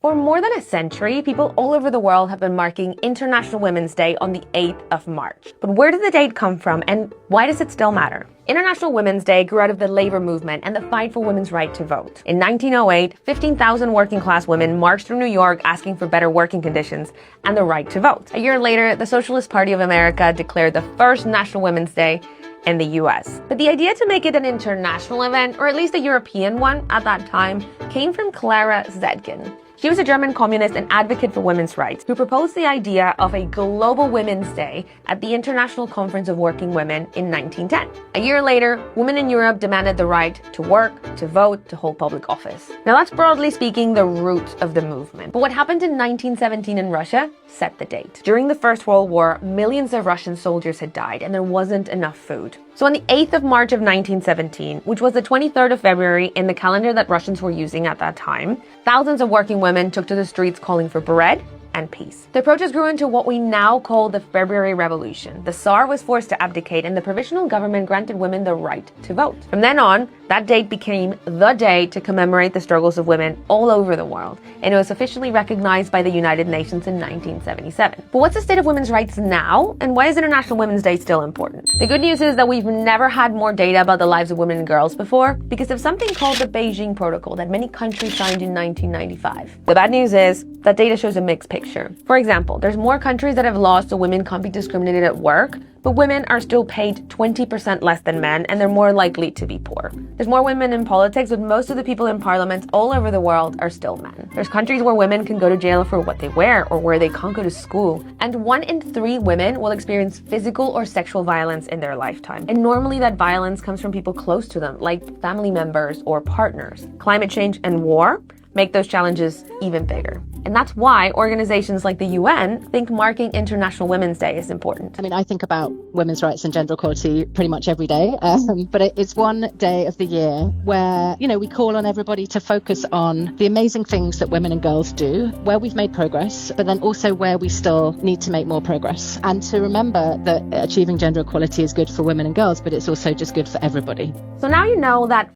For more than a century, people all over the world have been marking International Women's Day on the 8th of March. But where did the date come from and why does it still matter? International Women's Day grew out of the labor movement and the fight for women's right to vote. In 1908, 15,000 working-class women marched through New York asking for better working conditions and the right to vote. A year later, the Socialist Party of America declared the first National Women's Day in the US. But the idea to make it an international event, or at least a European one at that time, came from Clara Zetkin. She was a German communist and advocate for women's rights who proposed the idea of a global Women's Day at the International Conference of Working Women in 1910. A year later, women in Europe demanded the right to work, to vote, to hold public office. Now that's broadly speaking the root of the movement. But what happened in 1917 in Russia set the date. During the First World War, millions of Russian soldiers had died and there wasn't enough food. So on the 8th of March of 1917, which was the 23rd of February in the calendar that Russians were using at that time, thousands of working women took to the streets calling for bread and peace. The protest grew into what we now call the February Revolution. The Tsar was forced to abdicate and the provisional government granted women the right to vote. From then on, that date became the day to commemorate the struggles of women all over the world, and it was officially recognized by the United Nations in 1977. But what's the state of women's rights now, and why is International Women's Day still important? The good news is that we've never had more data about the lives of women and girls before because of something called the Beijing Protocol that many countries signed in 1995. The bad news is that data shows a mixed picture. For example, there's more countries that have laws so women can't be discriminated at work, but women are still paid 20% less than men and they're more likely to be poor. There's more women in politics, but most of the people in parliaments all over the world are still men. There's countries where women can go to jail for what they wear or where they can't go to school. And 1 in 3 women will experience physical or sexual violence in their lifetime. And normally that violence comes from people close to them, like family members or partners. Climate change and war make those challenges even bigger. And that's why organizations like the UN think marking International Women's Day is important. I mean, I think about women's rights and gender equality pretty much every day, but it's one day of the year where, we call on everybody to focus on the amazing things that women and girls do, where we've made progress, but then also where we still need to make more progress. And to remember that achieving gender equality is good for women and girls, but it's also just good for everybody. So now you know that